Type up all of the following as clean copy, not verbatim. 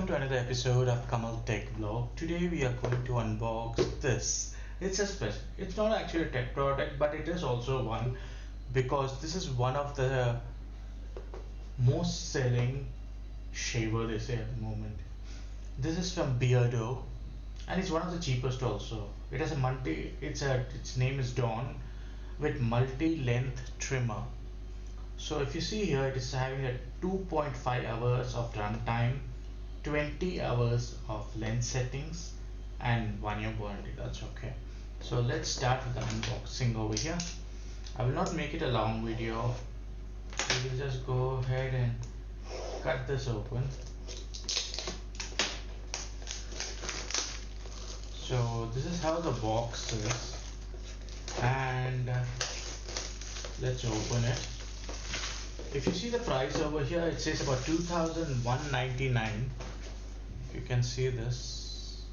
to another episode of Kamal Tech Vlog. Today we are going to unbox this. It's not actually a tech product, but it is also one because this is one of the most selling shaver they say at the moment. This is from Beardo and it's one of the cheapest also. It has a its name is Don with multi-length trimmer. So if you see here, it is having a 2.5 hours of runtime, 20 hours of lens settings and 1 year warranty. That's okay. So let's start with the unboxing over here. I will not make it a long video. We will just go ahead and cut this open. So this is how the box is, and let's open it. If you see the price over here, it says about 2,199. You can see this,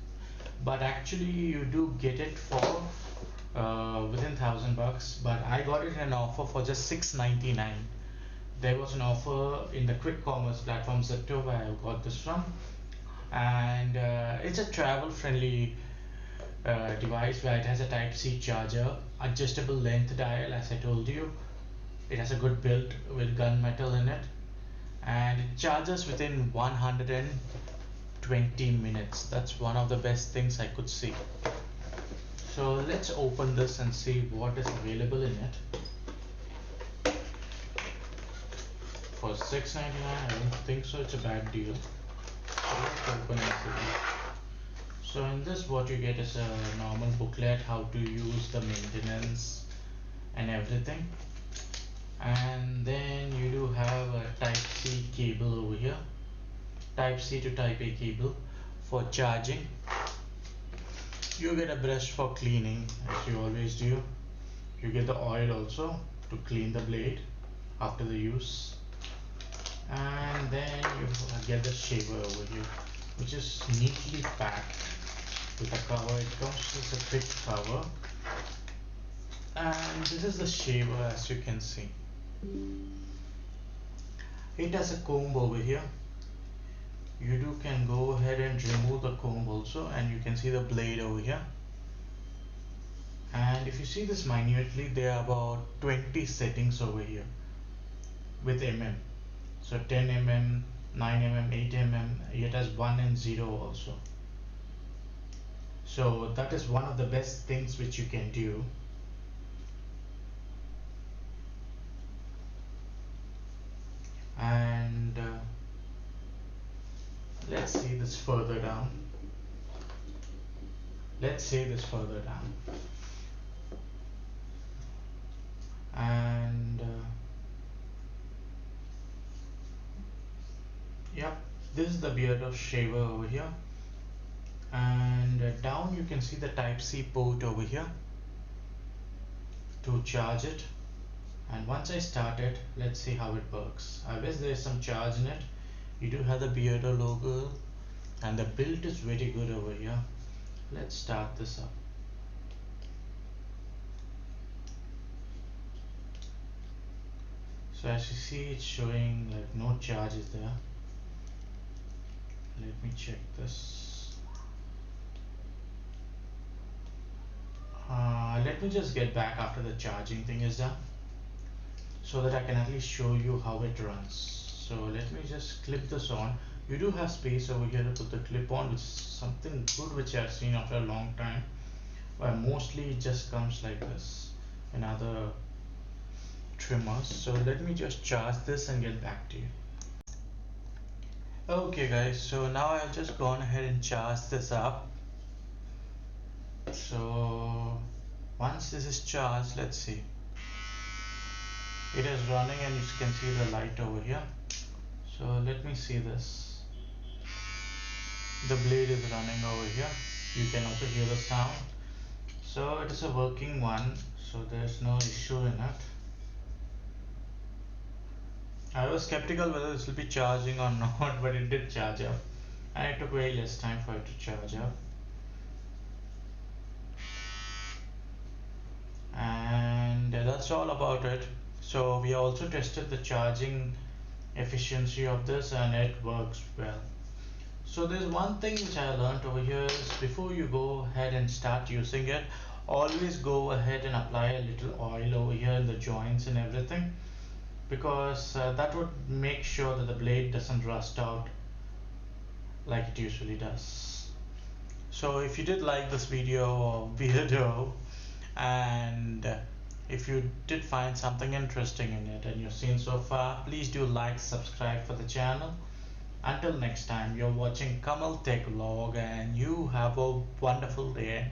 but actually you do get it for within $1,000. But I got it in an offer for just $699. There was an offer in the quick commerce platform Zepto where I got this from, and it's a travel-friendly device where it has a Type-C charger, adjustable length dial, as I told you. It has a good build with gunmetal in it, and it charges within 120 minutes. That's one of the best things I could see. So let's open this and see what is available in it. For $699, I don't think so it's a bad deal. So let's open and see. So in this, what you get is a normal booklet, how to use the maintenance and everything. And then you do have a Type-C cable over here, Type-C to Type-A cable for charging. You get a brush for cleaning, as you always do. You get the oil also to clean the blade after the use, and then you get the shaver over here, which is neatly packed with a cover. It comes with a thick cover, and this is the shaver, as you can see. It has a comb over here. You can go ahead and remove the comb also, and you can see the blade over here. And if you see this minutely, there are about 20 settings over here with mm. So 10 mm, 9 mm, 8 mm. It has 1 and 0 also. So that is one of the best things which you can do. And let's see this further down. And yep, this is the Beardo shaver over here. And down you can see the Type-C port over here to charge it. And once I start it, let's see how it works. I guess there is some charge in it. You do have the Beardo logo, and the build is very good over here. Let's start this up. So as you see, it's showing like no charge is there. Let me check this. Let me just get back after the charging thing is done, so that I can at least show you how it runs. So let me just clip this on. You do have space over here to put the clip on, which is something good which I've seen after a long time, where mostly it just comes like this in other trimmers. So let me just charge this and get back to you. Okay guys, so now I've just gone ahead and charged this up. So once this is charged, let's see. It is running, and you can see the light over here. So let me see this. The blade is running over here. You can also hear the sound. So it is a working one, so there's no issue in it. I was skeptical whether this will be charging or not, but it did charge up, and it took way less time for it to charge up. And that's all about it. So we also tested the charging efficiency of this, and it works well. So there's one thing which I learned over here is before you go ahead and start using it, always go ahead and apply a little oil over here in the joints and everything, because that would make sure that the blade doesn't rust out like it usually does. So if you did like this video of Beardo, and if you did find something interesting in it and you've seen so far, please do like, subscribe for the channel. Until next time, you're watching Kamal Tech Vlog, and you have a wonderful day.